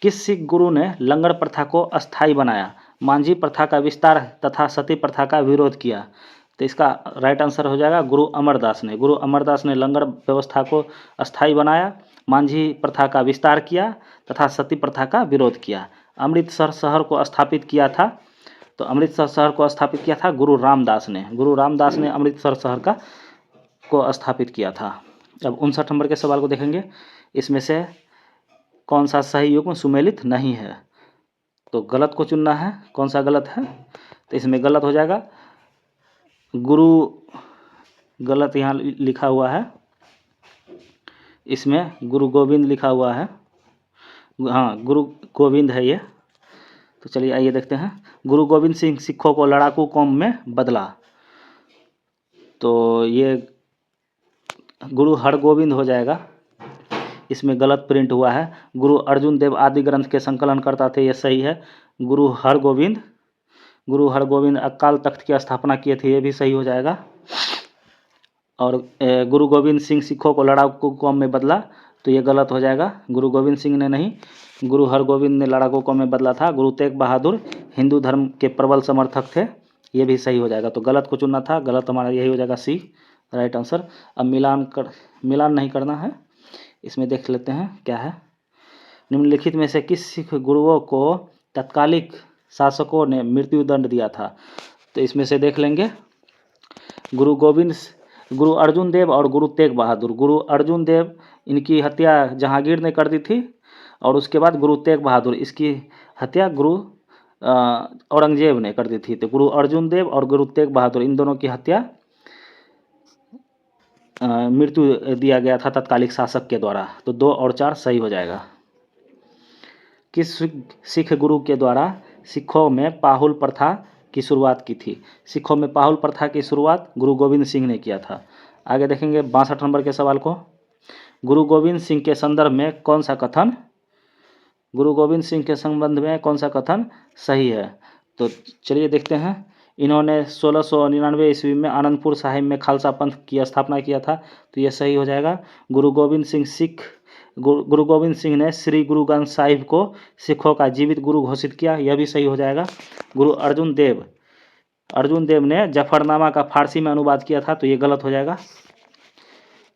किस सिख गुरु ने लंगर प्रथा को अस्थायी बनाया, मांझी प्रथा का विस्तार तथा सती प्रथा का विरोध किया, तो इसका राइट आंसर हो जाएगा गुरु अमरदास ने। गुरु अमरदास ने लंगर व्यवस्था को अस्थायी बनाया, मांझी प्रथा का विस्तार किया तथा सती प्रथा का विरोध किया। अमृतसर शहर को स्थापित किया था, तो अमृतसर शहर को स्थापित किया था गुरु रामदास ने। गुरु रामदास ने अमृतसर शहर को स्थापित किया था। अब 59 नंबर के सवाल को देखेंगे। इसमें से कौन सा सही युग्म सुमेलित नहीं है, तो गलत को चुनना है। कौन सा गलत है, तो इसमें गलत हो जाएगा गुरु, गलत यहाँ लिखा हुआ है, इसमें गुरु गोविंद लिखा हुआ है। हाँ, गुरु गोविंद है ये। तो चलिए आइए देखते हैं। गुरु गोविंद सिंह सिखों को लड़ाकू कौम में बदला, तो ये गुरु हरगोविंद हो जाएगा, इसमें गलत प्रिंट हुआ है। गुरु अर्जुन देव आदि ग्रंथ के संकलन करता थे, ये सही है। गुरु हरगोविंद अकाल तख्त की स्थापना किए थे, ये भी सही हो जाएगा। और गुरु गोविंद सिंह सिखों को लड़ाकू कौम में बदला, तो ये गलत हो जाएगा। गुरु गोविंद सिंह ने नहीं, गुरु हरगोविंद ने लड़ाकू कौम में बदला था। गुरु तेग बहादुर हिंदू धर्म के प्रबल समर्थक थे, ये भी सही हो जाएगा। तो गलत को चुनना था, गलत हमारा यही हो जाएगा सी राइट आंसर। अब मिलान नहीं करना है, इसमें देख लेते हैं क्या है। निम्नलिखित में से किस सिख गुरुओं को तत्कालिक शासकों ने मृत्यु दंड दिया था, तो इसमें से देख लेंगे गुरु अर्जुन देव और गुरु तेग बहादुर। गुरु अर्जुन देव इनकी हत्या जहांगीर ने कर दी थी, और उसके बाद गुरु तेग बहादुर इसकी हत्या गुरु औरंगजेब ने कर दी थी। तो गुरु अर्जुन देव और गुरु तेग बहादुर इन दोनों की हत्या मृत्यु दिया गया था तत्कालिक शासक के द्वारा, तो 2 और 4 सही हो जाएगा। किस सिख गुरु के द्वारा सिखों में पाहुल प्रथा की शुरुआत की थी, सिखों में पाहुल प्रथा की शुरुआत गुरु गोविंद सिंह ने किया था। आगे देखेंगे 62 नंबर के सवाल को। गुरु गोविंद सिंह के संदर्भ में कौन सा कथन सही है, तो चलिए देखते हैं। इन्होंने 1699 ईस्वी में आनंदपुर साहिब में खालसा पंथ की स्थापना किया था, तो यह सही हो जाएगा। गुरु गोविंद सिंह सिख गुरु गोविंद सिंह ने श्री गुरु ग्रंथ साहिब को सिखों का जीवित गुरु घोषित किया, यह भी सही हो जाएगा। गुरु अर्जुन देव ने जफरनामा का फारसी में अनुवाद किया था, तो ये गलत हो जाएगा।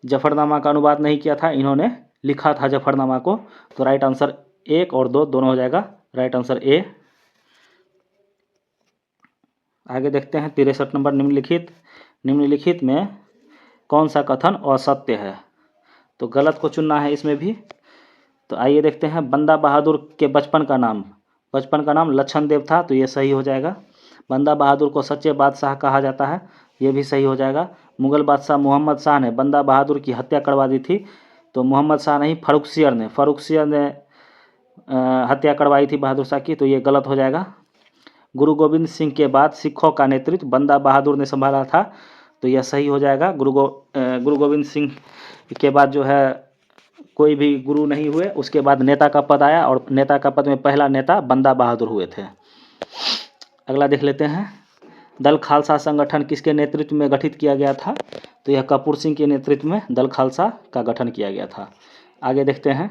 जफरनामा का अनुवाद नहीं किया था, इन्होंने लिखा था जफरनामा को। तो राइट आंसर 1 और 2 दोनों हो जाएगा, राइट आंसर ए। आगे देखते हैं 63 नंबर, निम्नलिखित में कौन सा कथन असत्य है? तो गलत को चुनना है इसमें भी। तो आइए देखते हैं, बंदा बहादुर के बचपन का नाम लक्षण देव था, तो ये सही हो जाएगा। बंदा बहादुर को सच्चे बादशाह कहा जाता है, ये भी सही हो जाएगा। मुगल बादशाह मोहम्मद शाह ने बंदा बहादुर की हत्या करवा दी थी, तो मोहम्मद शाह नहीं फर्रुखसियर ने हत्या करवाई थी बहादुर शाह की, तो ये गलत हो जाएगा। गुरु गोविंद सिंह के बाद सिखों का नेतृत्व बंदा बहादुर ने संभाला था, तो यह सही हो जाएगा। गुरु गोविंद सिंह के बाद जो है कोई भी गुरु नहीं हुए, उसके बाद नेता का पद आया, और नेता का पद में पहला नेता बंदा बहादुर हुए थे। अगला देख लेते हैं, दल खालसा संगठन किसके नेतृत्व में गठित किया गया था? तो यह कपूर सिंह के नेतृत्व में दल खालसा का गठन किया गया था। आगे देखते हैं,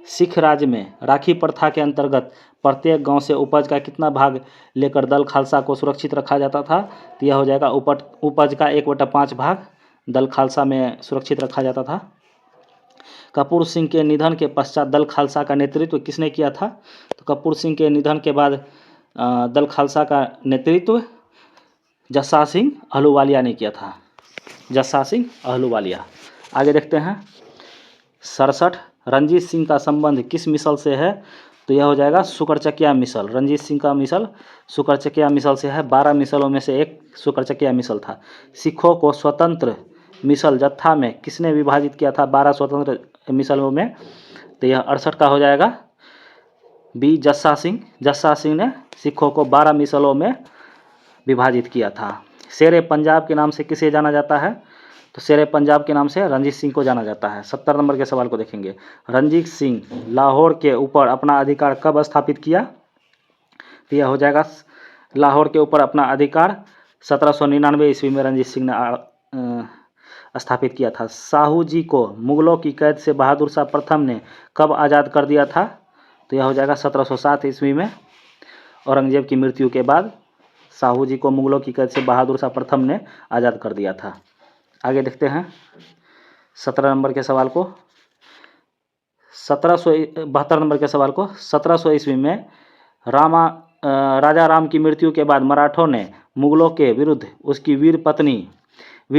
सिख राज्य में राखी प्रथा के अंतर्गत प्रत्येक गांव से उपज का कितना भाग लेकर दल खालसा को सुरक्षित रखा जाता था? तो यह हो जाएगा उपज का 1/5 भाग दल खालसा में सुरक्षित रखा जाता था। कपूर सिंह के निधन के पश्चात दल खालसा का नेतृत्व किसने किया था? तो कपूर सिंह के निधन के बाद दल खालसा का नेतृत्व जस्सा सिंह अहलूवालिया ने किया था, जस्सा सिंह अहलूवालिया। आगे देखते हैं, 67 रंजीत सिंह का संबंध किस मिसल से है? तो यह हो जाएगा शुक्रचकिया मिसल। रंजीत सिंह का मिसल शुक्रचकिया मिसल से है, 12 मिसलों में से एक शुक्रचकिया मिसल था। सिखों को स्वतंत्र मिसल जत्था में किसने विभाजित किया था 12 स्वतंत्र मिसलों में? तो यह 68 का हो जाएगा, बी जस्सा सिंह ने सिखों को 12 मिसलों में विभाजित किया था। शेरे पंजाब के नाम से किसे जाना जाता है? तो शेरे पंजाब के नाम से रंजीत सिंह को जाना जाता है। 70 नंबर के सवाल को देखेंगे, रंजीत सिंह लाहौर के ऊपर अपना अधिकार कब स्थापित किया? तो यह हो जाएगा लाहौर के ऊपर अपना अधिकार 1799 ईस्वी में रंजीत सिंह ने स्थापित किया था। साहू जी को मुगलों की कैद से बहादुर शाह प्रथम ने कब आज़ाद कर दिया था? तो यह हो जाएगा 1707 ईस्वी में, औरंगजेब की मृत्यु के बाद साहू जी को मुगलों की कैद से बहादुर शाह प्रथम ने आज़ाद कर दिया था। आगे देखते हैं 17 नंबर के सवाल को, 1772 नंबर के सवाल को, 1700 ईस्वी में राजा राम की मृत्यु के बाद मराठों ने मुगलों के विरुद्ध उसकी वीर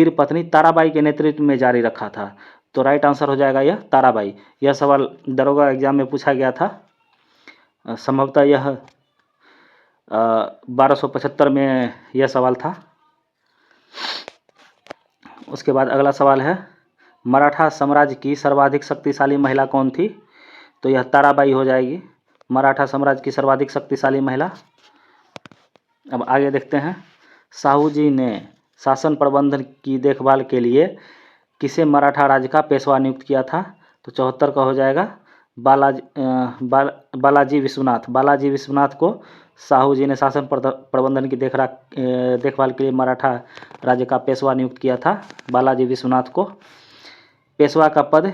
पत्नी ताराबाई के नेतृत्व में जारी रखा था। तो राइट आंसर हो जाएगा यह ताराबाई। यह सवाल दरोगा एग्जाम में पूछा गया था, संभवतः यह 1275 में यह सवाल था। उसके बाद अगला सवाल है, मराठा साम्राज्य की सर्वाधिक शक्तिशाली महिला कौन थी? तो यह ताराबाई हो जाएगी, मराठा साम्राज्य की सर्वाधिक शक्तिशाली महिला। अब आगे देखते हैं, साहू जी ने शासन प्रबंधन की देखभाल के लिए किसे मराठा राज्य का पेशवा नियुक्त किया था? तो 74 का हो जाएगा बालाजी विश्वनाथ को साहू जी ने शासन प्रबंधन की देखभाल के लिए मराठा राज्य का पेशवा नियुक्त किया था, बालाजी विश्वनाथ को। पेशवा का पद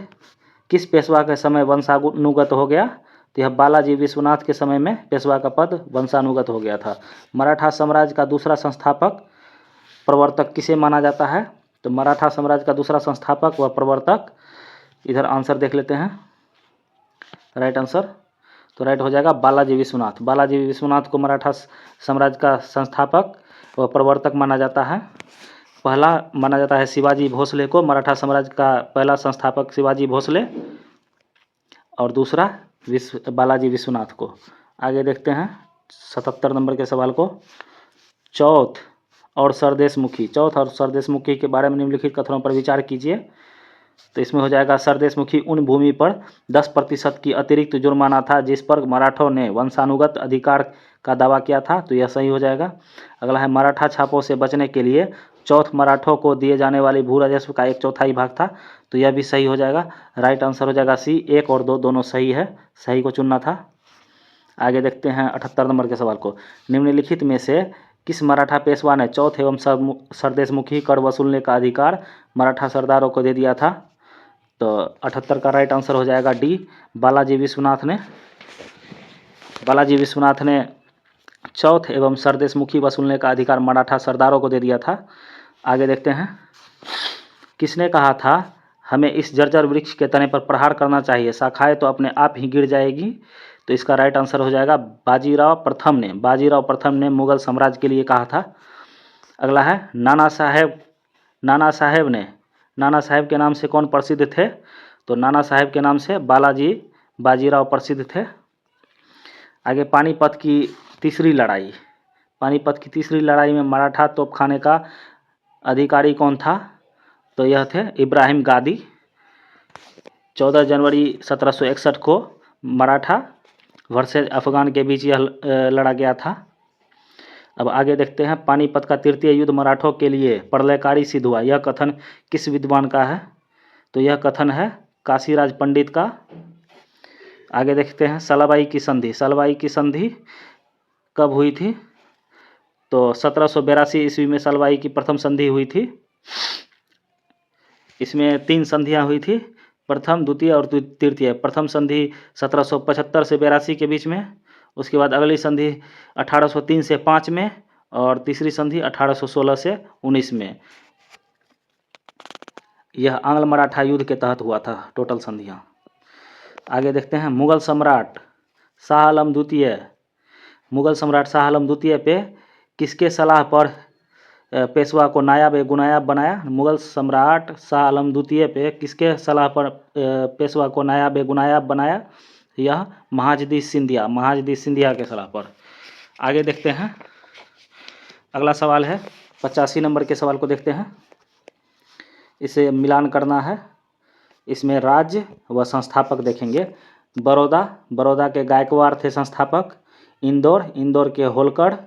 किस पेशवा के समय वंशानुगत हो गया? तो यह बालाजी विश्वनाथ के समय में पेशवा का पद वंशानुगत हो गया था। मराठा साम्राज्य का दूसरा संस्थापक प्रवर्तक किसे माना जाता है? तो मराठा साम्राज्य का दूसरा संस्थापक व प्रवर्तक, इधर आंसर देख लेते हैं, राइट आंसर। तो राइट हो जाएगा बालाजी विश्वनाथ को मराठा साम्राज्य का संस्थापक व प्रवर्तक माना जाता है। पहला माना जाता है शिवाजी भोसले को, मराठा साम्राज्य का पहला संस्थापक शिवाजी भोसले, और दूसरा बालाजी विश्वनाथ को। आगे देखते हैं 77 नंबर के सवाल को, चौथ और सरदेशमुखी के बारे में निम्नलिखित कथनों पर विचार कीजिए। तो इसमें हो जाएगा, सरदेशमुखी उन भूमि पर 10% की अतिरिक्त जुर्माना था जिस पर मराठों ने वंशानुगत अधिकार का दावा किया था। तो यह सही हो जाएगा। अगला है, मराठा छापों से बचने के लिए चौथ मराठों को दिए जाने वाली भू राजस्व का 1/4 भाग था। तो यह भी सही हो जाएगा, राइट आंसर हो जाएगा सी। 1 और 2 दोनों सही है, सही को चुनना था। आगे देखते हैं 78 नंबर के सवाल को, निम्नलिखित में से किस मराठा पेशवा ने चौथ एवं सरदेशमुखी कर वसूलने का अधिकार मराठा सरदारों को दे दिया था? तो 78 का राइट आंसर हो जाएगा डी, बालाजी विश्वनाथ ने चौथ एवं सरदेशमुखी वसूलने का अधिकार मराठा सरदारों को दे दिया था। आगे देखते हैं, किसने कहा था हमें इस जर्जर वृक्ष के तने पर प्रहार करना चाहिए, शाखाएं तो अपने आप ही गिर जाएगी। तो इसका राइट आंसर हो जाएगा बाजीराव प्रथम ने मुगल साम्राज्य के लिए कहा था। अगला है नाना साहेब के नाम से कौन प्रसिद्ध थे? तो नाना साहेब के नाम से बाजीराव प्रसिद्ध थे। आगे पानीपत की तीसरी लड़ाई में मराठा तोपखाने का अधिकारी कौन था? तो यह थे इब्राहिम गादी। 14 जनवरी 1761 को मराठा वर्सेज अफगान के बीच यह लड़ा गया था। अब आगे देखते हैं, पानीपत का तृतीय युद्ध मराठों के लिए प्रलयकारी सिद्ध हुआ, यह कथन किस विद्वान का है? तो यह कथन है काशीराज पंडित का। आगे देखते हैं, सलाबाई की संधि कब हुई थी? तो 1782 ईस्वी में सलाबाई की प्रथम संधि हुई थी। इसमें 3 संधियां हुई थी, प्रथम, द्वितीय और तृतीय। प्रथम संधि 1775 से 82 के बीच में, उसके बाद अगली संधि 1803 से 5 में, और तीसरी संधि 1816 से 19 में। यह आंग्ल मराठा युद्ध के तहत हुआ था, टोटल संधियां। आगे देखते हैं, मुगल सम्राट शाह आलम द्वितीय पे किसके सलाह पर पेशवा को नायाब गुनायाब बनाया? मुगल सम्राट शाह आलम द्वितीय पे किसके सलाह पर पेशवा को नायाब गुनायाब बनाया? यह महाजदी सिंधिया के सलाह पर। आगे देखते हैं, अगला सवाल है 85 नंबर के सवाल को देखते हैं। इसे मिलान करना है। इसमें राज्य व संस्थापक देखेंगे। बड़ौदा के गायकवाड़ थे संस्थापक। इंदौर के होलकर,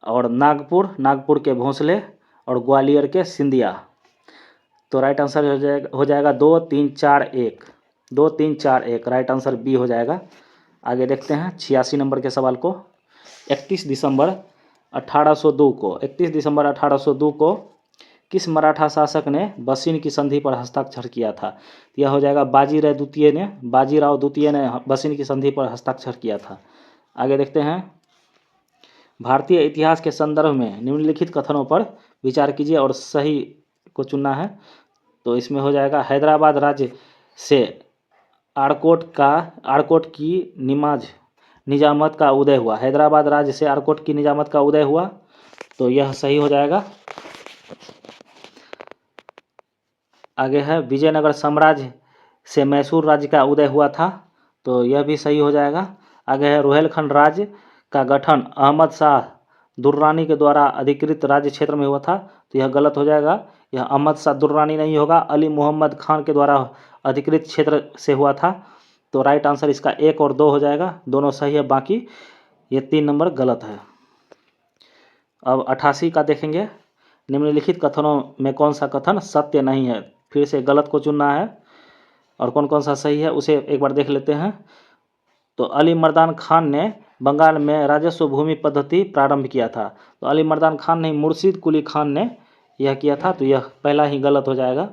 और नागपुर के भोंसले, और ग्वालियर के सिंधिया। तो राइट आंसर हो जाएगा 2, 3, 4, 1। राइट आंसर बी हो जाएगा। आगे देखते हैं 86 नंबर के सवाल को। 31 दिसंबर 1802 को किस मराठा शासक ने बसिन की संधि पर हस्ताक्षर किया था? यह हो जाएगा बाजीराव द्वितीय ने बसिन की संधि पर हस्ताक्षर किया था। आगे देखते हैं, भारतीय इतिहास के संदर्भ में निम्नलिखित कथनों पर विचार कीजिए और सही को चुनना है। तो इसमें हो जाएगा, हैदराबाद राज्य से आरकोट की निजामत का उदय हुआ। हैदराबाद राज्य से आरकोट की निजामत का उदय हुआ, तो यह सही हो जाएगा। आगे है, विजयनगर साम्राज्य से मैसूर राज्य का उदय हुआ था, तो यह भी सही हो जाएगा। आगे है, रोहेलखंड राज्य का गठन अहमद शाह दुर्रानी के द्वारा अधिकृत राज्य क्षेत्र में हुआ था, तो यह गलत हो जाएगा। यह अहमद शाह दुर्रानी नहीं होगा, अली मोहम्मद खान के द्वारा अधिकृत क्षेत्र से हुआ था। तो राइट आंसर इसका 1 और 2 हो जाएगा, दोनों सही है, बाकी ये 3 नंबर गलत है। अब 88 का देखेंगे, निम्नलिखित कथनों में कौन सा कथन सत्य नहीं है? फिर से गलत को चुनना है और कौन कौन सा सही है उसे एक बार देख लेते हैं। तो अली मर्दान खान ने बंगाल में राजस्व भूमि पद्धति प्रारंभ किया था, तो अली मर्दान खान नहीं, मुर्शिद कुली खान ने यह किया था, तो यह पहला ही गलत हो जाएगा।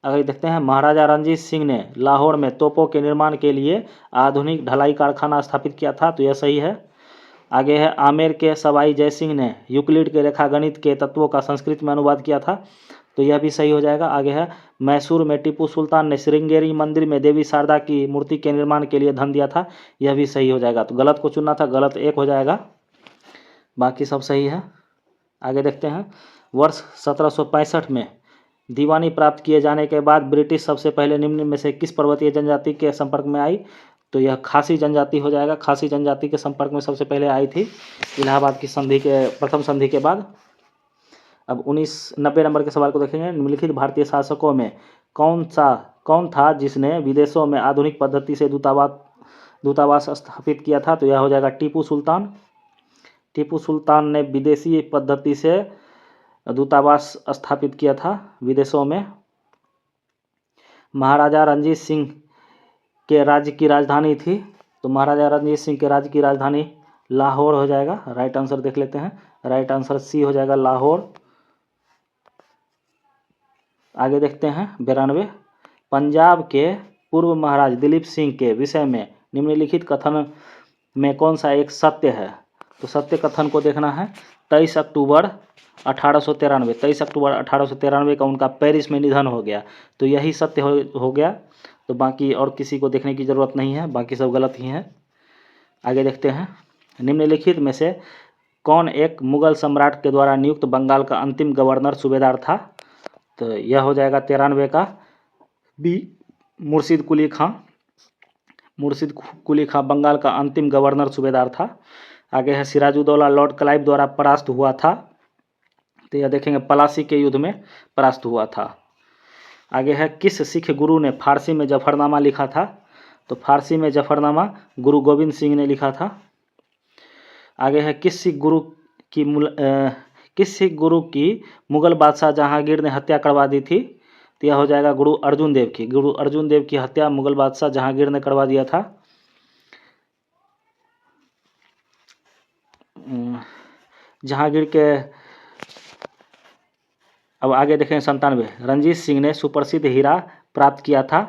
आगे देखते हैं, महाराजा रणजीत सिंह ने लाहौर में तोपों के निर्माण के लिए आधुनिक ढलाई कारखाना स्थापित किया था, तो यह सही है। आगे है, आमेर के सवाई जयसिंह ने यूक्लिड के रेखागणित के तत्वों का संस्कृत में अनुवाद किया था, तो यह भी सही हो जाएगा। आगे है, मैसूर में टीपू सुल्तान ने श्रृंगेरी मंदिर में देवी शारदा की मूर्ति के निर्माण के लिए धन दिया था, यह भी सही हो जाएगा। तो गलत को चुनना था, गलत 1 हो जाएगा, बाकी सब सही है। आगे देखते हैं, वर्ष 1765 में दीवानी प्राप्त किए जाने के बाद ब्रिटिश सबसे पहले निम्न में से किस पर्वतीय जनजाति के संपर्क में आई? तो यह खासी जनजाति हो जाएगा। खासी जनजाति के संपर्क में सबसे पहले आई थी इलाहाबाद की संधि के प्रथम संधि के बाद। अब 90 नंबर के सवाल को देखेंगे। निम्नलिखित भारतीय शासकों में कौन था जिसने विदेशों में आधुनिक पद्धति से दूतावास स्थापित किया था? तो यह हो जाएगा टीपू सुल्तान। टीपू सुल्तान ने विदेशी पद्धति से दूतावास स्थापित किया था विदेशों में। महाराजा रणजीत सिंह के राज्य की राजधानी थी, तो महाराजा रणजीत सिंह के राज्य की राजधानी लाहौर हो जाएगा। राइट आंसर देख लेते हैं, राइट आंसर सी हो जाएगा, लाहौर। आगे देखते हैं 92। पंजाब के पूर्व महाराज दिलीप सिंह के विषय में निम्नलिखित कथन में कौन सा एक सत्य है? तो सत्य कथन को देखना है। 23 अक्टूबर 1893, 23 अक्टूबर 1893 का उनका पेरिस में निधन हो गया, तो यही सत्य हो गया। तो बाकी और किसी को देखने की ज़रूरत नहीं है, बाकी सब गलत ही हैं। आगे देखते हैं, निम्नलिखित में से कौन एक मुगल सम्राट के द्वारा नियुक्त बंगाल का अंतिम गवर्नर सूबेदार था? तो यह हो जाएगा 93 का बी मुर्शिद कुली खां। मुर्शिद कुली खां बंगाल का अंतिम गवर्नर सूबेदार था। आगे है सिराजुद्दौला लॉर्ड क्लाइव द्वारा परास्त हुआ था, तो यह देखेंगे पलासी के युद्ध में परास्त हुआ था। आगे है किस सिख गुरु ने फारसी में जफरनामा लिखा था? तो फारसी में जफरनामा गुरु गोविंद सिंह ने लिखा था। आगे है किस सिख गुरु की मुगल बादशाह जहांगीर ने हत्या करवा दी थी? तो यह हो जाएगा गुरु अर्जुन देव की। गुरु अर्जुन देव की हत्या मुगल बादशाह जहांगीर ने करवा दिया था। जहांगीर के अब आगे देखें 97। रंजीत सिंह ने सुप्रसिद्ध हीरा प्राप्त किया था,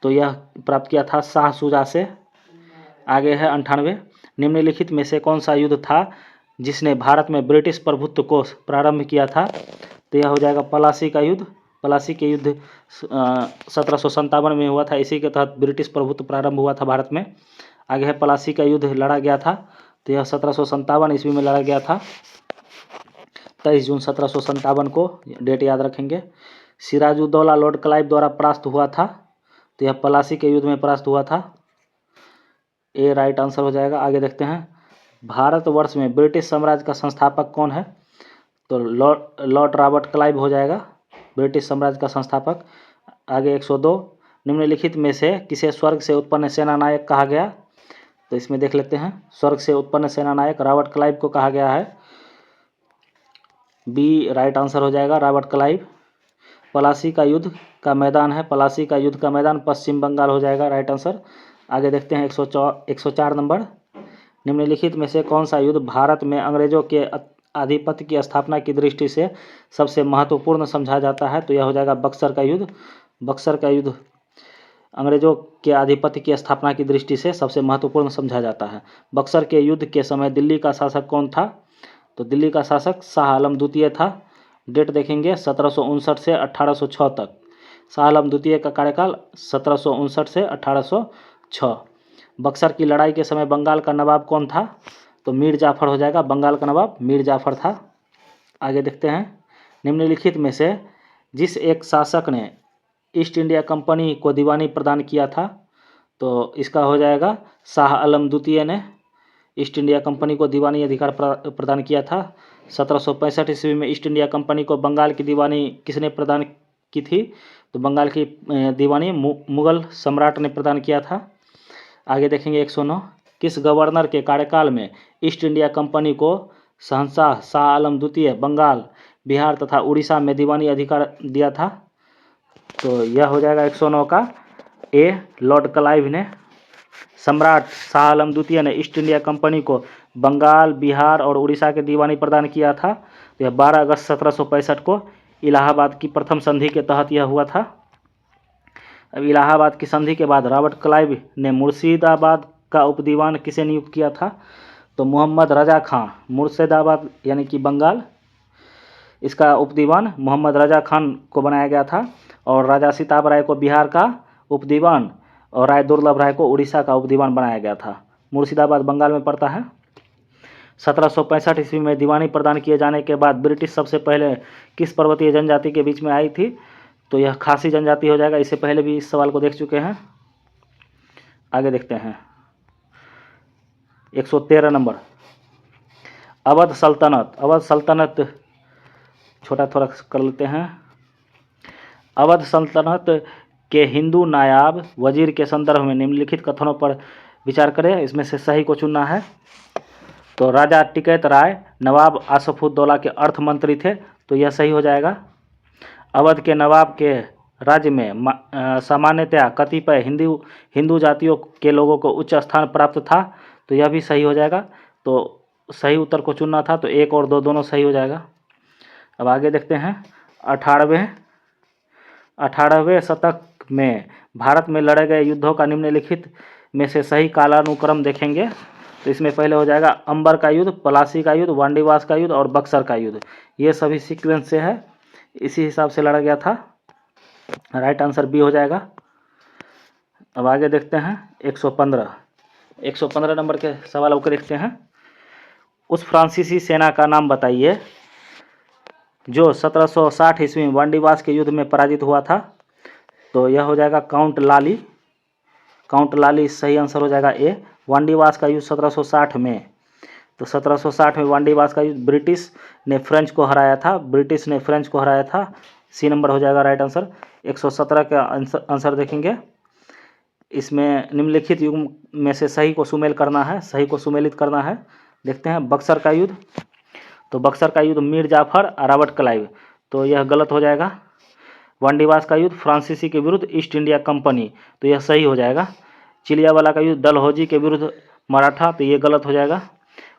तो यह प्राप्त किया था शाह शुजा से। आगे है 98। निम्नलिखित में से कौन सा युद्ध था जिसने भारत में ब्रिटिश प्रभुत्व को प्रारंभ किया था? तो यह हो जाएगा पलासी का युद्ध। पलासी के युद्ध 1757 में हुआ था, इसी के तहत ब्रिटिश प्रभुत्व प्रारंभ हुआ था भारत में। आगे है पलासी का युद्ध लड़ा गया था, तो यह 1757 ईस्वी में लड़ा गया था। 23 जून 1757 को डेट याद रखेंगे। सिराजुद्दौला लॉर्ड क्लाइव द्वारा परास्त हुआ था, तो यह पलासी के युद्ध में परास्त हुआ था। ए राइट आंसर हो जाएगा। आगे देखते हैं, भारतवर्ष में ब्रिटिश साम्राज्य का संस्थापक कौन है? तो लॉर्ड रॉबर्ट क्लाइव हो जाएगा ब्रिटिश साम्राज्य का संस्थापक। आगे 102। निम्नलिखित में से किसे स्वर्ग से उत्पन्न सेनानायक कहा गया? तो इसमें देख लेते हैं, स्वर्ग से उत्पन्न सेनानायक रॉबर्ट क्लाइव को कहा गया है। बी राइट आंसर हो जाएगा, रॉबर्ट क्लाइव। पलासी का युद्ध का मैदान है, पलासी का युद्ध का मैदान पश्चिम बंगाल हो जाएगा, राइट आंसर। आगे देखते हैं 104 नंबर। निम्नलिखित में से कौन सा युद्ध भारत में अंग्रेजों के आधिपत्य की स्थापना की दृष्टि से सबसे महत्वपूर्ण समझा जाता है? तो यह हो जाएगा बक्सर का युद्ध। बक्सर का युद्ध अंग्रेजों के आधिपत्य की स्थापना की दृष्टि से सबसे महत्वपूर्ण समझा जाता है। बक्सर के युद्ध के समय दिल्ली का शासक कौन था? तो दिल्ली का शासक शाह आलम द्वितीय था। डेट देखेंगे 1759 से 1806 तक। शाह आलम द्वितीय का कार्यकाल 1759 से 1806। बक्सर की लड़ाई के समय बंगाल का नवाब कौन था? तो मीर जाफर हो जाएगा, बंगाल का नवाब मीर जाफर था। आगे देखते हैं, निम्नलिखित में से जिस एक शासक ने ईस्ट इंडिया कंपनी को दीवानी प्रदान किया था? तो इसका हो जाएगा शाह आलम द्वितीय ने ईस्ट इंडिया कंपनी को दीवानी अधिकार प्रदान किया था। 1765 ईस्वी में ईस्ट इंडिया कंपनी को बंगाल की दीवानी किसने प्रदान की थी? तो बंगाल की दीवानी मुगल सम्राट ने प्रदान किया था। आगे देखेंगे 109। किस गवर्नर के कार्यकाल में ईस्ट इंडिया कंपनी को शहंशाह शाह आलम द्वितीय बंगाल, बिहार तथा उड़ीसा में दीवानी अधिकार दिया था? तो यह हो जाएगा 109 का ए, लॉर्ड क्लाइव ने। सम्राट शाह आलम द्वितीय ने ईस्ट इंडिया कंपनी को बंगाल, बिहार और उड़ीसा के दीवानी प्रदान किया था। तो यह 12 अगस्त 1765 को इलाहाबाद की प्रथम संधि के तहत यह हुआ था। अब इलाहाबाद की संधि के बाद रॉबर्ट क्लाइव ने मुर्शिदाबाद का उपदीवान किसे नियुक्त किया था? तो मोहम्मद रजा खां, मुर्शिदाबाद यानी कि बंगाल, इसका उपदीवान मोहम्मद रजा खान को बनाया गया था। और राजा सीताब राय को बिहार का उपदीवान और राय दुर्लभ राय को उड़ीसा का उपदीवान बनाया गया था। मुर्शिदाबाद बंगाल में पड़ता है। 1765 ईस्वी में दीवानी प्रदान किए जाने के बाद ब्रिटिश सबसे पहले किस पर्वतीय जनजाति के बीच में आई थी? तो यह खासी जनजाति हो जाएगा। इससे पहले भी इस सवाल को देख चुके हैं। आगे देखते हैं 113 नंबर। अवध सल्तनत, अवध सल्तनत छोटा थोड़ा कर लेते हैं। अवध सल्तनत के हिंदू नायाब वजीर के संदर्भ में निम्नलिखित कथनों पर विचार करें, इसमें से सही को चुनना है। तो राजा टिकैत राय नवाब आसफुद्दौला के अर्थ मंत्री थे, तो यह सही हो जाएगा। अवध के नवाब के राज्य में सामान्यतया कतिपय हिंदू जातियों के लोगों को उच्च स्थान प्राप्त था, तो यह भी सही हो जाएगा। तो सही उत्तर को चुनना था, तो 1 और 2 दोनों सही हो जाएगा। अब आगे देखते हैं 18वें। 18वें शतक में भारत में लड़े गए युद्धों का निम्नलिखित में से सही कालानुक्रम देखेंगे। तो इसमें पहले हो जाएगा अंबर का युद्ध, प्लासी का युद्ध, वांडीवास का युद्ध और बक्सर का युद्ध। ये सभी सीक्वेंस से है, इसी हिसाब से लड़ा गया था। राइट आंसर बी हो जाएगा। अब आगे देखते हैं 115 नंबर के सवाल को देखते हैं। उस फ्रांसीसी सेना का नाम बताइए जो 1760 ईस्वी में वांडीवास के युद्ध में पराजित हुआ था। तो यह हो जाएगा काउंट लाली। काउंट लाली सही आंसर हो जाएगा ए। वांडीवास का युद्ध 1760 में, तो 1760 में वांडीवास का युद्ध ब्रिटिश ने फ्रेंच को हराया था। सी नंबर हो जाएगा राइट आंसर। 117 का आंसर देखेंगे। इसमें निम्नलिखित युग में से सही को सुमेलित करना है। देखते हैं बक्सर का युद्ध। तो बक्सर का युद्ध मीर जाफर और रॉबर्ट क्लाइव, तो यह गलत हो जाएगा। वांडीवास का युद्ध फ्रांसीसी के विरुद्ध ईस्ट इंडिया कंपनी, तो यह सही हो जाएगा। चिलियावाला का युद्ध डलहौजी के विरुद्ध मराठा, तो ये गलत हो जाएगा।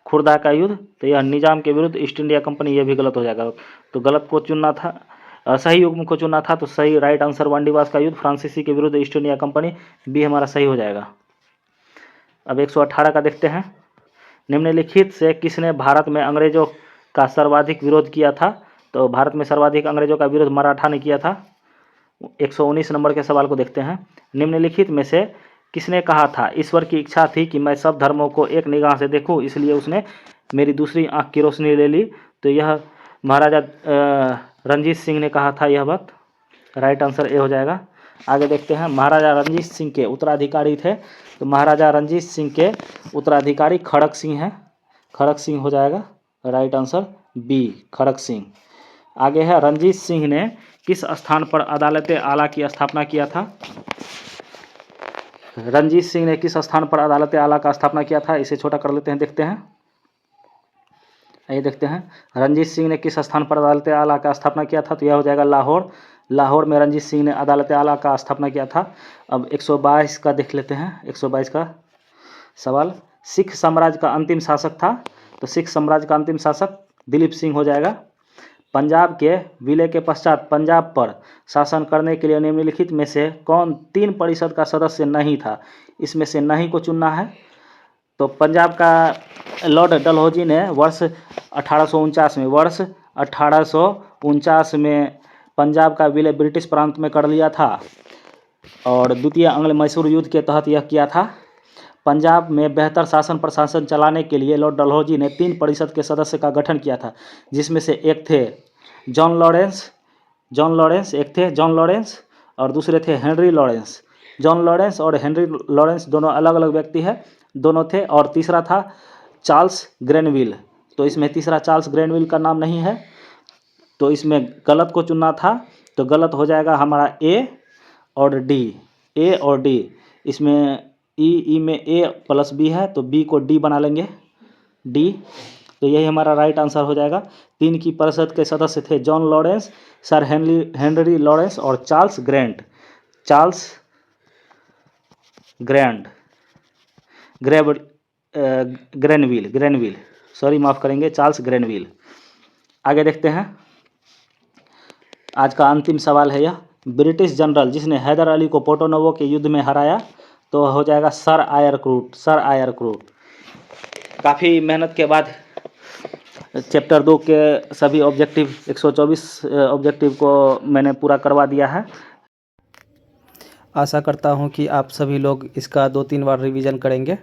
खुर्दा का युद्ध, तो यह निजाम के विरुद्ध ईस्ट इंडिया कंपनी, ये भी गलत हो जाएगा। तो गलत को चुनना था, सही युग्म को चुनना था। तो सही राइट आंसर वांडीवास का युद्ध फ्रांसीसी के विरुद्ध ईस्ट इंडिया कंपनी, बी हमारा सही हो जाएगा। अब 118 का देखते हैं। निम्नलिखित से किसने भारत में अंग्रेजों का सर्वाधिक विरोध किया था। तो भारत में सर्वाधिक अंग्रेजों का विरोध मराठा ने किया था। 119 नंबर के सवाल को देखते हैं। निम्नलिखित में से किसने कहा था ईश्वर की इच्छा थी कि मैं सब धर्मों को एक निगाह से देखूं, इसलिए उसने मेरी दूसरी आंख की रोशनी ले ली। तो यह महाराजा रंजीत सिंह ने कहा था यह बात। राइट आंसर ए हो जाएगा। आगे देखते हैं। महाराजा रंजीत सिंह के उत्तराधिकारी थे, तो महाराजा रंजीत सिंह के उत्तराधिकारी खड़क सिंह हैं। खड़क सिंह हो जाएगा राइट आंसर बी, खड़क सिंह। आगे है रंजीत सिंह ने किस स्थान पर अदालत आला की स्थापना किया था। रंजीत सिंह ने किस स्थान पर अदालत आला का स्थापना किया था, इसे छोटा कर लेते हैं, देखते हैं। ये देखते हैं रंजीत सिंह ने किस स्थान पर अदालत आला का स्थापना किया था। तो यह हो जाएगा लाहौर। लाहौर में रंजीत सिंह ने अदालत आला का स्थापना किया था। अब 122 का देख लेते हैं। 122 का सवाल, सिख साम्राज्य का अंतिम शासक था। तो सिख साम्राज्य का अंतिम शासक दिलीप सिंह हो जाएगा। पंजाब के विलय के पश्चात पंजाब पर शासन करने के लिए निम्नलिखित में से कौन 3 परिषद का सदस्य नहीं था। इसमें से नहीं को चुनना है। तो पंजाब का लॉर्ड डलहौजी ने वर्ष 1849 में पंजाब का विलय ब्रिटिश प्रांत में कर लिया था और द्वितीय अंग्ल मैसूर युद्ध के तहत यह किया था। पंजाब में बेहतर शासन प्रशासन चलाने के लिए लॉर्ड डलहौजी ने 3 परिषद के सदस्य का गठन किया था, जिसमें से एक थे जॉन लॉरेंस और दूसरे थे हेनरी लॉरेंस। जॉन लॉरेंस और हेनरी लॉरेंस दोनों अलग अलग व्यक्ति है, दोनों थे। और तीसरा था चार्ल्स ग्रेनविल। तो इसमें तीसरा चार्ल्स ग्रेनविल का नाम नहीं है, तो इसमें गलत को चुनना था। तो गलत हो जाएगा हमारा ए और डी। इसमें ई में ए प्लस बी है, तो बी को डी बना लेंगे, डी। तो यही हमारा राइट आंसर हो जाएगा। 3 की परिषद के सदस्य थे John Lawrence, sir Henry Lawrence और चार्ल्स ग्रेनविल, सॉरी माफ़ करेंगे, चार्ल्स ग्रेनविल। आगे देखते हैं। आज का अंतिम सवाल है यह। ब्रिटिश जनरल जिसने हैदर अली को पोर्टोनोवो के युद्ध में हराया, तो हो जाएगा सर आयर क्रूट। काफ़ी मेहनत के बाद चैप्टर 2 के सभी ऑब्जेक्टिव 124 ऑब्जेक्टिव को मैंने पूरा करवा दिया है। आशा करता हूँ कि आप सभी लोग इसका 2-3 बार रिवीजन करेंगे।